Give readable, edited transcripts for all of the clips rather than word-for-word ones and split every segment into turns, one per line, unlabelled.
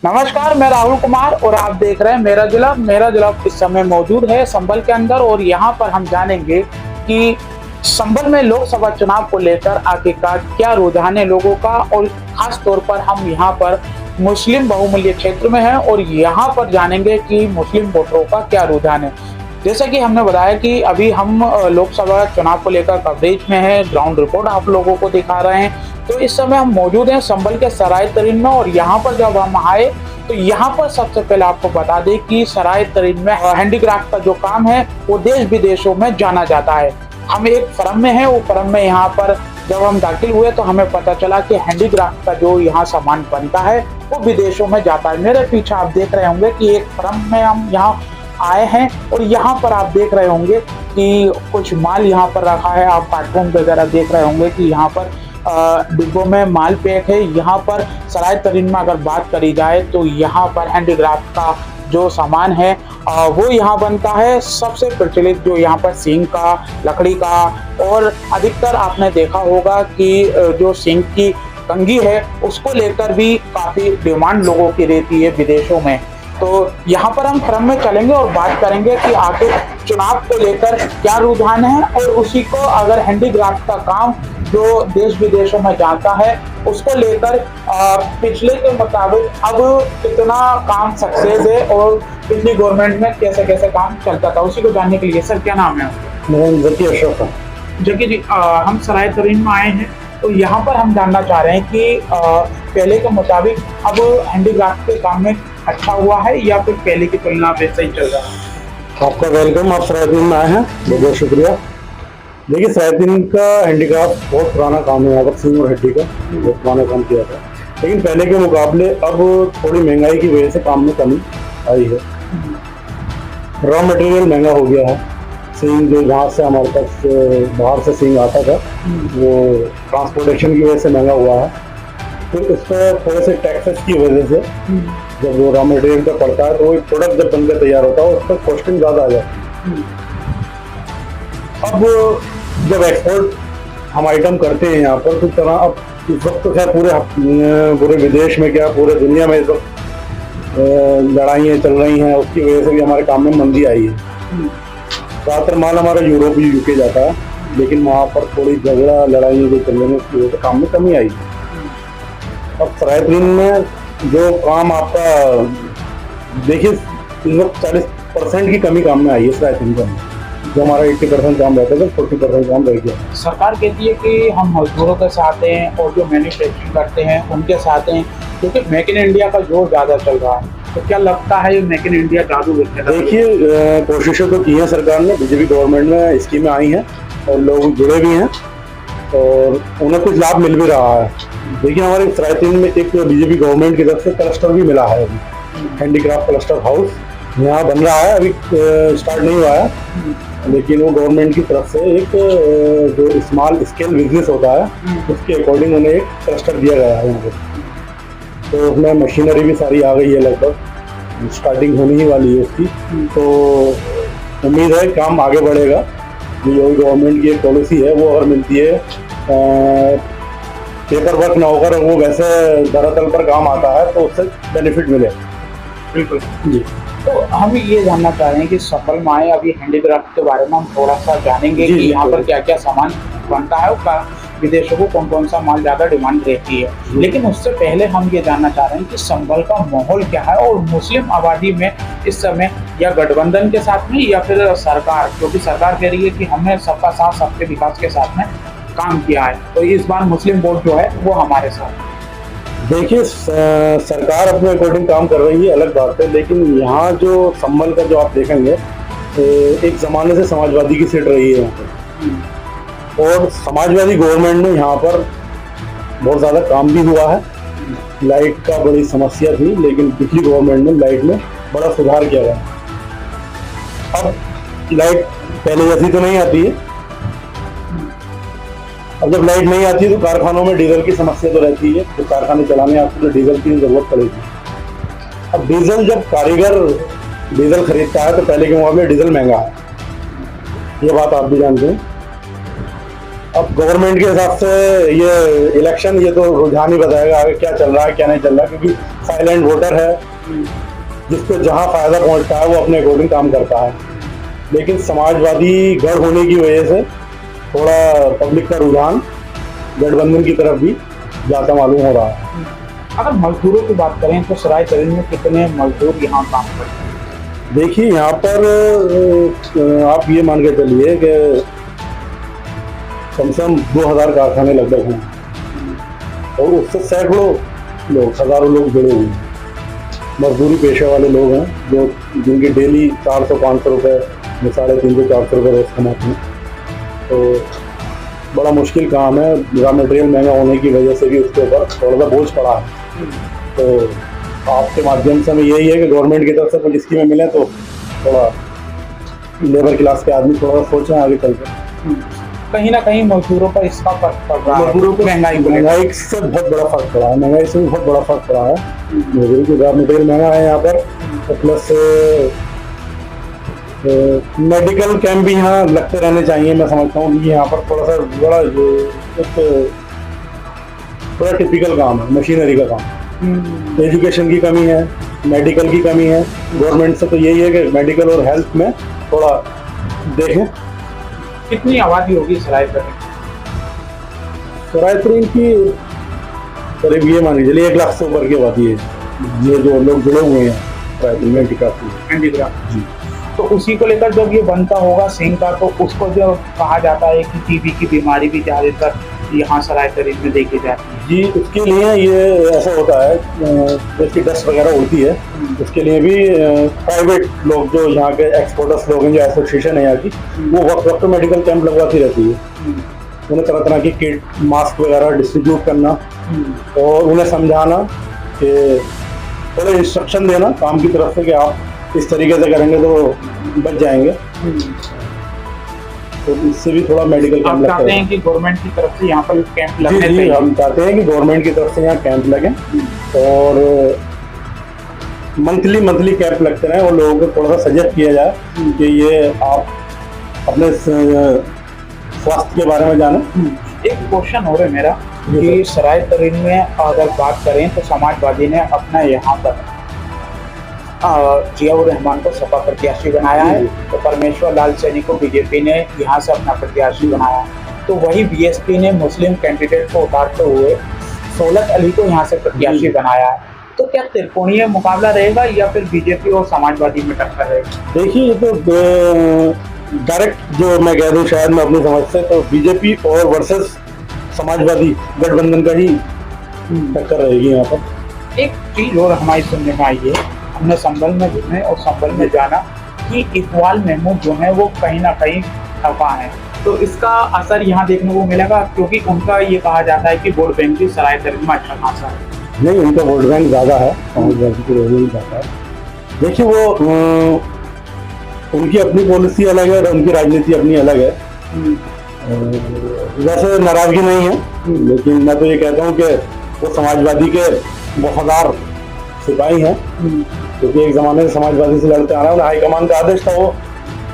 नमस्कार, मैं राहुल कुमार और आप देख रहे हैं मेरा जिला इस समय मौजूद है संभल के अंदर। और यहाँ पर हम जानेंगे कि संभल में लोकसभा चुनाव को लेकर आखिरकार क्या रुझान है लोगों का। और खास तौर पर हम यहाँ पर मुस्लिम बहुमूल्य क्षेत्र में हैं और यहाँ पर जानेंगे कि मुस्लिम वोटरों का क्या रुझान है। जैसा कि हमने बताया कि अभी हम लोकसभा चुनाव को लेकर कवरेज में है, ग्राउंड रिपोर्ट आप लोगों को दिखा रहे हैं। तो इस समय हम मौजूद हैं संभल के सराय तरीन में और यहाँ पर जब हम आए तो यहाँ पर सबसे पहले आपको बता दें कि सराय तरीन में हैंडीक्राफ्ट का जो काम है वो देश विदेशों में जाना जाता है। हम एक फर्म में है, वो फर्म में यहाँ पर जब हम दाखिल हुए तो हमें पता चला कि हैंडीक्राफ्ट का जो यहाँ सामान बनता है वो विदेशों में जाता है। मेरे पीछे आप देख रहे होंगे कि एक फर्म में हम यहाँ आए हैं और यहाँ पर आप देख रहे होंगे कि कुछ माल यहाँ पर रखा है। आप कार्टून वगैरह देख रहे होंगे कि यहाँ पर डिब्बों में माल पैक है। यहाँ पर सराय तरीन में अगर बात करी जाए तो यहाँ पर हैंडीक्राफ्ट का जो सामान है वो यहाँ बनता है। सबसे प्रचलित जो यहाँ पर सींग का, लकड़ी का, और अधिकतर आपने देखा होगा कि जो सींग की कंघी है उसको लेकर भी काफ़ी डिमांड लोगों की रहती है विदेशों में। तो यहाँ पर हम फर्म में चलेंगे और बात करेंगे कि आखिर चुनाव को लेकर क्या रुझान है और उसी को अगर हैंडीक्राफ्ट का काम जो देश विदेशों में जाता है उसको लेकर पिछले के मुताबिक अब कितना काम सक्सेस है और पिछली गवर्नमेंट में कैसे कैसे काम चलता था, उसी को जानने के लिए। सर क्या नाम है आपका?
मेरा जकी अशोक है।
जकी जी, हम सराय तरीन में आए हैं तो यहाँ पर हम जानना चाह रहे हैं कि पहले के मुताबिक अब हैंडीक्राफ्ट के काम में अच्छा हुआ है या फिर पहले की तुलना में सही चल रहा है?
आपका वेलकम, आप सरायतीन में आए हैं, बहुत बहुत शुक्रिया। देखिए, सरायतीन का हैंडीक्राफ्ट बहुत पुराना काम है। यहाँ पर सींग और हड्डी का बहुत पुराना काम किया था, लेकिन पहले के मुकाबले अब थोड़ी महंगाई की वजह से काम में कमी आई है। रॉ मटेरियल महंगा हो गया है। सींग जो जहाँ से हमारे पास बाहर से सींग आता था वो ट्रांसपोर्टेशन की वजह से महंगा हुआ है। फिर उस पर थोड़े से टैक्सेस की वजह से जब वो रॉ मटेरियल का पड़ता है तो वो प्रोडक्ट जब बनकर तैयार होता है उस पर कॉस्टिंग ज़्यादा आ जाती है। अब जब एक्सपोर्ट हम आइटम करते हैं यहाँ पर तो तरह अब इस वक्त तो खैर पूरे विदेश में क्या पूरे दुनिया में इस वक्त लड़ाइयाँ चल रही हैं, उसकी वजह से भी हमारे काम में मंदी आई है। ज़्यादातर माल हमारा यूरोप यूके जाता है, लेकिन वहाँ पर थोड़ी झगड़ा लड़ाइयाँ जो चल रही हैं उसकी वजह से काम में कमी आई है। अब सरायतीन में जो काम आपका देखिए इस वक्त 40% की कमी काम में आई है। सरायतीन का जो हमारा 80% काम रहता है तो 40% काम रह गया।
सरकार कहती है कि हम मजदूरों के साथ हैं और जो मैन्युफैक्चरिंग करते हैं उनके साथ हैं, क्योंकि मेक इन इंडिया का जोर ज़्यादा चल रहा है। तो क्या लगता है मेक इन इंडिया जादू?
देखिए, कोशिशें तो की है सरकार ने, बीजेपी गवर्नमेंट में स्कीमें आई हैं और लोग जुड़े भी हैं और उन्हें कुछ लाभ मिल भी रहा है। देखिए, हमारे सरायतीन में एक बीजेपी गवर्नमेंट की तरफ से क्लस्टर भी मिला है। अभी हैंडीक्राफ्ट क्लस्टर हाउस यहाँ बन रहा है, अभी स्टार्ट नहीं हुआ है, लेकिन वो गवर्नमेंट की तरफ से एक जो स्मॉल स्केल बिजनेस होता है उसके अकॉर्डिंग उन्हें एक क्लस्टर दिया गया है यहाँ पर। तो उसमें मशीनरी भी सारी आ गई है, लगभग स्टार्टिंग होने ही वाली है उसकी। तो उम्मीद है काम आगे बढ़ेगा। जो गवर्नमेंट की एक पॉलिसी है वो अगर मिलती है, पेपर वर्क ना होकर वो वैसे धरातल पर काम आता है तो उससे बेनिफिट मिले।
बिल्कुल जी। तो हम ये जानना चाह रहे हैं कि संभल में आए, अभी हैंडीक्राफ्ट के बारे में हम थोड़ा सा जानेंगे कि यहाँ पर क्या क्या सामान बनता है और विदेशों को कौन कौन सा माल ज़्यादा डिमांड रहती है। लेकिन उससे पहले हम ये जानना चाह रहे हैं कि संभल का माहौल क्या है और मुस्लिम आबादी में इस समय या गठबंधन के साथ में या फिर सरकार, क्योंकि सरकार कह रही है कि हमने सबका साथ सबके विकास के साथ में काम किया है, तो इस बार मुस्लिम वोट जो है वो हमारे साथ।
देखिए, सरकार अपने अकॉर्डिंग काम कर रही है, अलग बात है, लेकिन यहाँ जो संभल का जो आप देखेंगे एक ज़माने से समाजवादी की सीट रही है यहाँ पर, और समाजवादी गवर्नमेंट में यहाँ पर बहुत ज़्यादा काम भी हुआ है। लाइट का बड़ी समस्या थी, लेकिन पिछली गवर्नमेंट में लाइट में बड़ा सुधार किया गया। अब लाइट पहले जैसी तो नहीं आती है। अब जब लाइट नहीं आती तो कारखानों में डीजल की समस्या तो रहती है, तो कारखाने चलाने आपको तो डीजल की ज़रूरत पड़ेगी। अब डीजल जब कारीगर डीजल खरीदता है तो पहले के मुकाबले डीजल महंगा है, ये बात आप भी जानते हैं। अब गवर्नमेंट के हिसाब से ये इलेक्शन ये तो रुझान ही बताएगा आगे क्या चल रहा है क्या नहीं चल रहा है, क्योंकि साइलेंट वोटर है, जिसको जहां फायदा पहुंचता है वो अपने अकॉर्डिंग काम करता है। लेकिन समाजवादी गढ़ होने की वजह से थोड़ा पब्लिक का रुझान गठबंधन की तरफ भी जाता मालूम हो रहा है।
अगर मजदूरों की बात करें तो सराय तरीन में कितने मजदूर यहाँ काम करते हैं?
देखिए यहाँ पर आप ये मान के चलिए कि कम से कम 2000 कारखाने लगभग हैं और उससे सैकड़ों लोग, हजारों लोग जुड़े हुए हैं। मजदूरी पेशे वाले लोग हैं जो जिनकी डेली 400-500 रुपये, 350-400 रुपये रोज कमाते हैं। तो बड़ा मुश्किल काम है, रॉ मटेरियल महंगा होने की वजह से भी उसके ऊपर थोड़ा सा बोझ पड़ा है। तो आपके माध्यम से हमें यही है कि गवर्नमेंट की तरफ से कुछ स्कीमें मिले तो थोड़ा लेबर क्लास के आदमी थोड़ा सोचें आगे चलकर।
कहीं ना कहीं मजदूरों पर इसका फर्क पड़ रहा है,
मजदूरों को महंगाई से बहुत बड़ा फर्क पड़ा है, महंगाई से भी बहुत बड़ा फर्क पड़ा है। मजदूरी की रॉ मटेरियल महंगा है यहाँ पर, तो प्लस मेडिकल कैंप भी यहाँ लगते रहने चाहिए। मैं समझता हूँ कि यहाँ पर थोड़ा सा बड़ा थोड़ा टिपिकल काम है, मशीनरी का काम। एजुकेशन की कमी है, मेडिकल की कमी है। गवर्नमेंट से तो यही है कि मेडिकल और हेल्थ में थोड़ा देखें।
कितनी आबादी होगी सराय तरीन?
सराय तरीन की करीब ये मान लीजिए 1 लाख से ऊपर की आबादी है, ये जो लोग जुड़े हुए हैं सराय तरीन
हैंडीक्राफ्ट। तो उसी को लेकर जब ये बनता होगा सिंह का, तो उसको जब कहा जाता है कि टीबी की बीमारी भी ज्यादातर यहाँ सराय तरीन में देखी जाती है।
जी, उसके लिए ये ऐसा होता है, जैसे डस्ट वगैरह होती है, उसके लिए भी प्राइवेट लोग जो यहाँ के एक्सपोर्टर्स लोग हैं, जो एसोसिएशन है यहाँ की, वो वक्त वक्त मेडिकल कैंप लगवाती रहती है। उन्हें तरह तरह की किट, मास्क वगैरह डिस्ट्रीब्यूट करना और उन्हें समझाना कि थोड़े इंस्ट्रक्शन देना काम की तरफ से कि आप इस तरीके से करेंगे तो बच जाएंगे। तो इससे भी थोड़ा मेडिकल कैंप लगता है।
चाहते हैं कि गवर्नमेंट की तरफ से यहाँ पर कैंप लगने चाहिए।
हम चाहते हैं कि गवर्नमेंट की तरफ से यहाँ कैंप लगे और मंथली कैंप लगते रहे और लोगों को थोड़ा सा सजेस्ट किया जाए कि ये आप अपने स्वास्थ्य के बारे में जाने।
एक क्वेश्चन हो रहा है मेरा कि सराय तरीन में अगर बात करें तो समाजवादी ने अपना यहाँ पर जियाउर रहमान को सपा प्रत्याशी बनाया है, तो परमेश्वर लाल सैनी को बीजेपी ने यहाँ से अपना प्रत्याशी बनाया, तो वही बीएसपी ने मुस्लिम कैंडिडेट को उतारते हुए सोलत अली को यहाँ से प्रत्याशी बनाया है। तो क्या त्रिकोणीय मुकाबला रहेगा या फिर बीजेपी और समाजवादी में टक्कर रहेगी?
देखिए, ये तो डायरेक्ट जो मैं कह दूँ शायद मैं अपनी समझ से, तो बीजेपी और वर्सेस समाजवादी गठबंधन का ही टक्कर रहेगी यहाँ पर।
एक चीज और हमारी सुनने में आई है, हमने संभल में घूमे और संभल में जाना कि इकबाल महमूद जो है वो कहीं ना कहीं खफा है, तो इसका असर यहाँ देखने को मिलेगा, क्योंकि उनका ये कहा जाता है कि वोट बैंक भी सराय तरीन में अच्छा खासा है।
नहीं, उनका वोट बैंक ज़्यादा है, समाजवादी की रोज ज़्यादा है। देखिए, वो उनकी अपनी पॉलिसी अलग है और उनकी राजनीति अपनी अलग है। वैसे नाराजगी नहीं है, लेकिन मैं तो ये कहता हूँ कि वो समाजवादी के वफादार सिपाही हैं, क्योंकि एक ज़माने से समाजवादी से लड़ते आ रहे हैं। हाईकमान का आदेश था, वो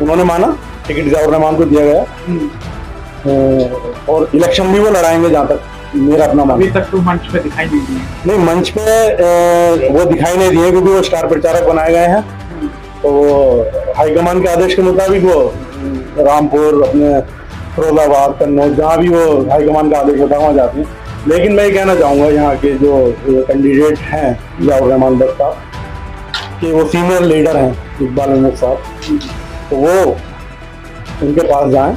उन्होंने माना, टिकट जियाउर रहमान को दिया गया और इलेक्शन भी वो लड़ाएंगे, जहाँ तक मेरा अपना मानना।
अभी तक तो मंच पे दिखाई नहीं दिए।
नहीं, मंच पे वो दिखाई नहीं दिए क्योंकि वो स्टार प्रचारक बनाए गए हैं, तो वो हाईकमान के आदेश के मुताबिक वो रामपुर, अपने फिरोजाबाद, कन्नौज, जहाँ भी वो हाईकमान का आदेश होता है वहाँ जाते हैं। लेकिन मैं ये कहना चाहूँगा यहाँ के जो कैंडिडेट हैं जियाउर रहमान भट्ट साहब, कि वो सीनियर लीडर हैं इकबाल महमूद साहब, तो वो उनके पास जाएं,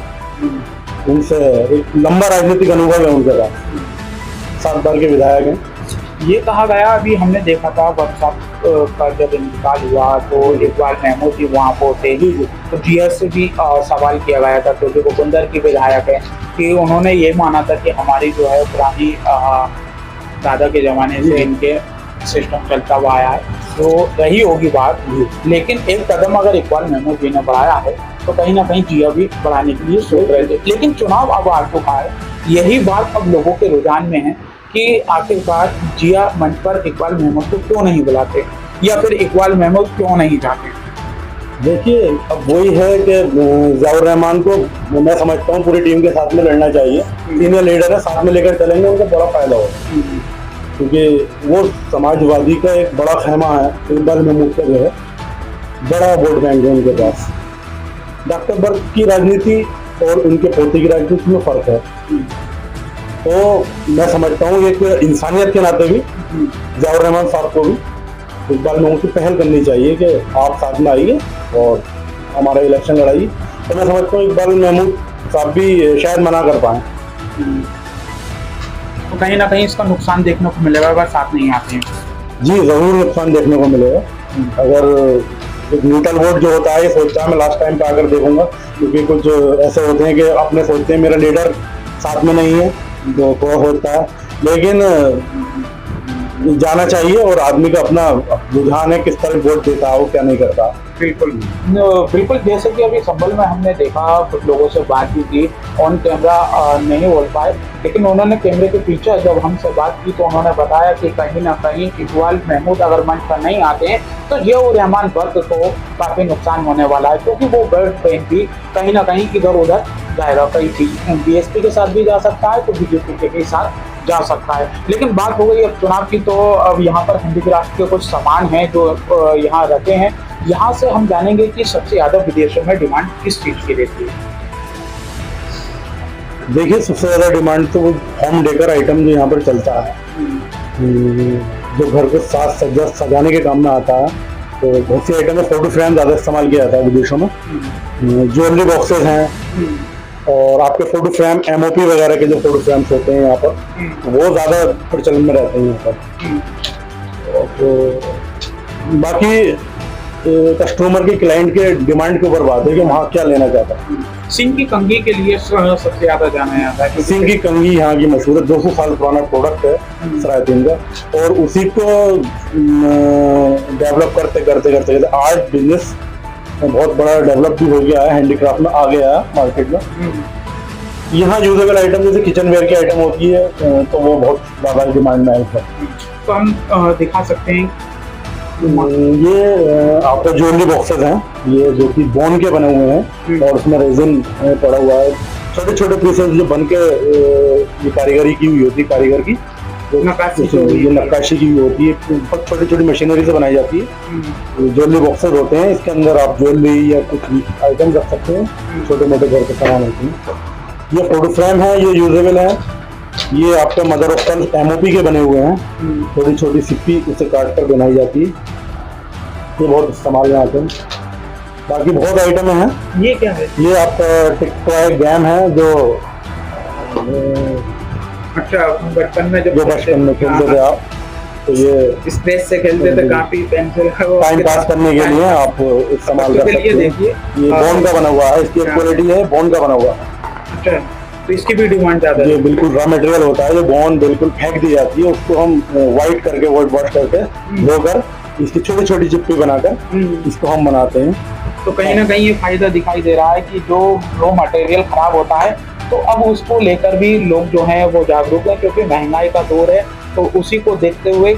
उनसे एक लंबा राजनीतिक अनुभव है उनके पास, 7 बार के विधायक हैं।
ये कहा गया, अभी हमने देखा था व्हाट्सएप का जब इंतकाल हुआ तो इकबाल महमूद जी वहाँ पहुँचे, तो जीएस से भी सवाल किया गया था, क्योंकि वो गुंदर की विधायक है, कि उन्होंने ये माना था कि हमारी जो है पुरानी दादा के ज़माने से इनके सिस्टम चलता हुआ आया है, तो रही होगी बात। लेकिन एक कदम अगर इकबाल महमूद जी ने बढ़ाया है तो कहीं ना कहीं जिया भी बढ़ाने के लिए सोच रहे थे, लेकिन चुनाव अब आ चुका है। यही बात अब लोगों के रुझान में है कि आखिरकार जिया मंच पर इकबाल महमूद को क्यों नहीं बुलाते, या फिर इकबाल महमूद क्यों नहीं जाते।
देखिए अब वही है कि ज़ियाउर रहमान को मैं समझता हूँ पूरी टीम के साथ में लड़ना चाहिए। सीनियर लीडर है, साथ में लेकर चलेंगे उनको बड़ा फायदा होगा, क्योंकि वो समाजवादी का एक बड़ा खेमा है। इकबाल महमूद का जो है बड़ा वोट बैंक है उनके पास। डॉक्टर बर्ग की राजनीति और उनके पोते की राजनीति में फर्क है। तो मैं समझता हूँ एक इंसानियत के नाते भी ज़ियाउर रहमान साहब को भी इकबाल महमूद की पहल करनी चाहिए कि आप साथ में आइए और हमारा इलेक्शन लड़ाइए। तो मैं समझता हूँ इकबाल महमूद साहब भी शायद मना कर पाएँ।
तो कहीं ना कहीं इसका नुकसान देखने को मिलेगा अगर साथ नहीं आते हैं।
जी ज़रूर नुकसान देखने को मिलेगा। अगर एक न्यूट्रल वोट जो होता है ये सोचता है मैं लास्ट टाइम पे आकर देखूंगा, क्योंकि कुछ ऐसे होते हैं कि अपने सोचते हैं मेरा लीडर साथ में नहीं है, तो थोड़ा होता है। लेकिन जाना चाहिए और आदमी का अपना रुझान है, किस तरह वोट देता है वो क्या नहीं करता।
बिल्कुल बिल्कुल, जैसे कि अभी संभल में हमने देखा, कुछ लोगों से बात भी की, ऑन कैमरा नहीं बोल पाए, लेकिन उन्होंने कैमरे के पीछे जब हमसे बात की तो उन्होंने बताया कि कहीं ना कहीं इकबाल महमूद अगर मंच पर नहीं आते हैं तो ज़ियाउर रहमान वर्ग को काफ़ी नुकसान होने वाला है, क्योंकि वो वोट बैंक भी कहीं ना कहीं इधर उधर जाएगा। कहीं बीएसपी के साथ भी जा सकता है तो बीजेपी के साथ जा सकता है। लेकिन बात हो गई अब चुनाव की, तो अब यहाँ पर हैंडीक्राफ्ट के कुछ सामान हैं जो यहाँ रखे हैं। यहाँ से हम जानेंगे कि सबसे ज़्यादा विदेशों में डिमांड किस चीज़ की रहती है।
देखिए सबसे ज़्यादा डिमांड तो वो होम डेकर आइटम जो यहाँ पर चलता है, जो घर को साज सज्जा सजाने के काम में आता है। तो बहुत सी आइटम में फोटो फ्रेम ज़्यादा इस्तेमाल किया जाता है विदेशों में। ज्वेलरी बॉक्सेस हैं और आपके फोटो फ्रेम एमओपी वगैरह के जो फोटो फ्रेम्स होते हैं यहाँ पर वो ज़्यादा प्रचलन में रहते हैं यहाँ पर। तो बाकी कस्टमर की क्लाइंट के डिमांड के ऊपर बात है कि वहाँ क्या लेना चाहता है।
सिंह की कंघी के लिए सबसे ज़्यादा जाना जाता है।
सिंह की कंघी यहाँ की मशहूर है, 200 साल पुराना प्रोडक्ट है सरायतीन का, और उसी को डेवलप करते करते करते करते आज बिजनेस बहुत बड़ा डेवलप भी हो गया है, हैंडीक्राफ्ट में आ गया है मार्केट में। यहाँ यूजेबल आइटम जैसे किचन वेयर की आइटम होती है तो वो बहुत ज़्यादा डिमांड में है।
तो हम दिखा सकते हैं
ये आपका ज्वेलरी बॉक्सेस हैं, ये जो कि बोन के बने हुए हैं और उसमें रेजिन पड़ा हुआ है। छोटे छोटे पीसेस जो बन के ये कारीगरी की हुई होती है, कारीगर की ये नक्काशी की हुई होती है, बहुत छोटी छोटी मशीनरी से बनाई जाती है। ज्वेलरी बॉक्सेस होते हैं, इसके अंदर आप ज्वेलरी या कुछ आइटम रख सकते हैं, छोटे मोटे घर के सामान होते हैं। ये फोटो फ्रेम है, ये यूजेबल है। ये आपका मदर ऑफ पेर्ल एमओपी के बने हुए हैं, छोटी छोटी सिप्पी उसे काट कर बनाई जाती है, ये बहुत इस्तेमाल में आते हैं। बाकी बहुत आइटम हैं।
ये क्या है?
ये आपका टिकटॉय गेम है जो
अच्छा बचपन में
जो बचपन में खेलते थे आप, तो ये
स्पेस से खेलते थे, काफी पेंसिल
टाइम पास करने के लिए आप इस्तेमाल कर सकते हैं।
देखिए
ये बोन का बना हुआ है, इसकी क्वालिटी है बोन का बना हुआ है।
अच्छा, तो इसकी भी डिमांड ज्यादा है।
ये बिल्कुल रॉ मटेरियल होता है, जो बोन बिल्कुल फेंक दी जाती है, उसको हम व्हाइट करके वॉश करके धोकर इसकी छोटी छोटी चिप्पी बनाकर इसको हम बनाते हैं।
तो कहीं ना कहीं ये फायदा दिखाई दे रहा है कि जो रॉ मटेरियल खराब होता है तो अब उसको लेकर भी लोग जो हैं वो जागरूक हैं, क्योंकि महंगाई का दौर है। तो उसी को देखते हुए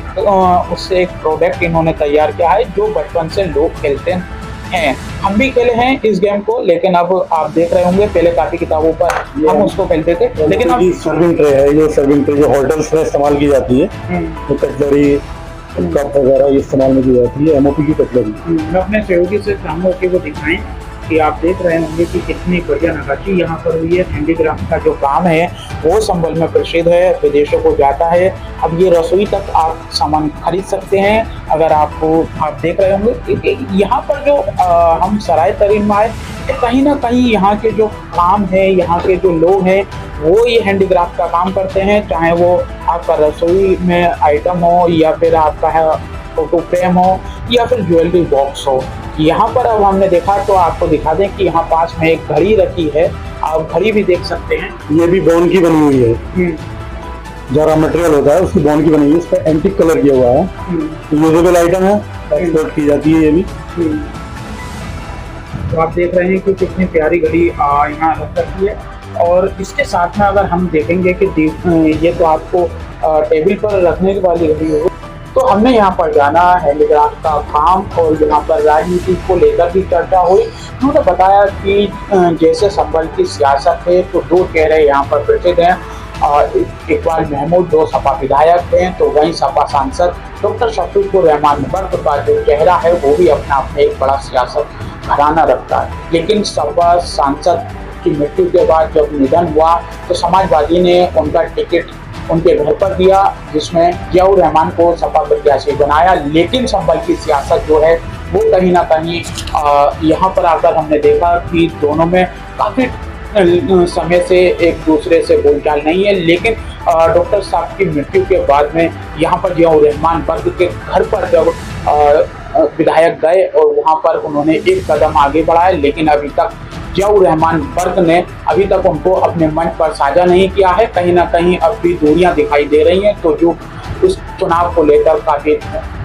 उससे एक प्रोडक्ट इन्होंने तैयार किया है जो बचपन से लोग खेलते हैं। हम भी खेले हैं इस गेम को, लेकिन अब आप देख रहे होंगे पहले काफी किताबों पर हम उसको खेलते थे, लेकिन अब
सर्विंग ट्रे है, ये सर्विंग ट्रे जो होटल्स में इस्तेमाल की जाती है, तो कटलरी कप वगैरह इस्तेमाल में की जाती है, एमओपी की कटलरी।
मैं अपने सहयोगी से चाहूँगा कि वो दिखाएं कि आप देख रहे होंगे कि कितनी बढ़िया नक्काशी यहाँ पर हुई है। हैंडीक्राफ्ट का जो काम है वो संभल में प्रसिद्ध है, विदेशों को जाता है। अब ये रसोई तक आप सामान खरीद सकते हैं। अगर आप देख रहे होंगे कि यहाँ पर जो हम सराय तरीन में आए तो कहीं ना कहीं यहाँ के जो काम है, यहाँ के जो लोग हैं वो ये हैंडीक्राफ्ट का काम करते हैं, चाहे वो आपका रसोई में आइटम हो या फिर आपका है फोटो फ्रेम हो या फिर ज्वेलरी बॉक्स हो। यहाँ पर अब हमने देखा तो आपको दिखा दें कि यहाँ पास में एक घड़ी रखी है, आप घड़ी भी देख सकते हैं।
ये भी बोन की बनी हुई है, जो रॉ मटेरियल होता है उसकी बोन की बनी हुई है, इस पर एंटीक कलर किया हुआ है, यूजेबल आइटम है, एक्सपोर्ट की जाती है ये भी।
तो आप देख रहे हैं कि कितनी प्यारी घड़ी यहाँ रख रखी है। और इसके साथ में अगर हम देखेंगे कि ये तो आपको टेबल पर रखने वाली घड़ी हो, तो हमने यहाँ पर जाना हैंडीक्राफ्ट का काम और यहाँ पर राजनीति को लेकर भी चर्चा हुई। उन्होंने बताया कि जैसे संभल की सियासत है तो दो चेहरे यहाँ पर प्रसिद्ध हैं। इकबाल महमूद जो सपा विधायक हैं, तो वहीं सपा सांसद डॉक्टर शफीकुर रहमान बर्क का जो चेहरा है वो भी अपने आप में एक बड़ा सियासत घराना रखता है। लेकिन सपा सांसद की मृत्यु के बाद जब निधन हुआ तो समाजवादी ने उनका टिकट उनके घर पर दिया, जिसमें जियाउर रहमान को सपा प्रत्याशी बनाया। लेकिन संभल की सियासत जो है वो कहीं ना कहीं यहाँ पर आकर हमने देखा कि दोनों में काफी समय से एक दूसरे से बोलचाल नहीं है। लेकिन डॉक्टर साहब की मृत्यु के बाद में यहाँ पर जियाउर रहमान वर्ग के घर पर जब विधायक गए और वहाँ पर उन्होंने एक कदम आगे बढ़ाया, लेकिन अभी तक जियाउर रहमान वर्ग ने अभी तक उनको अपने मंच पर साझा नहीं किया है। कहीं ना कहीं अब भी दूरियां दिखाई दे रही हैं, तो जो इस चुनाव को लेकर काफी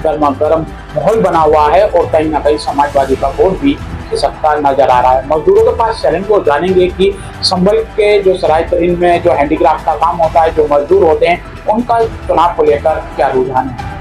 गर्मा गर्म माहौल बना हुआ है और कहीं ना कहीं समाजवादी का वोट भी खिसकता नजर आ रहा है। मजदूरों के पास चलेंगे और जानेंगे कि संभल के जो सराय तरीन में जो हैंडीक्राफ्ट का काम होता है, जो मजदूर होते हैं, उनका चुनाव को लेकर क्या रुझान है।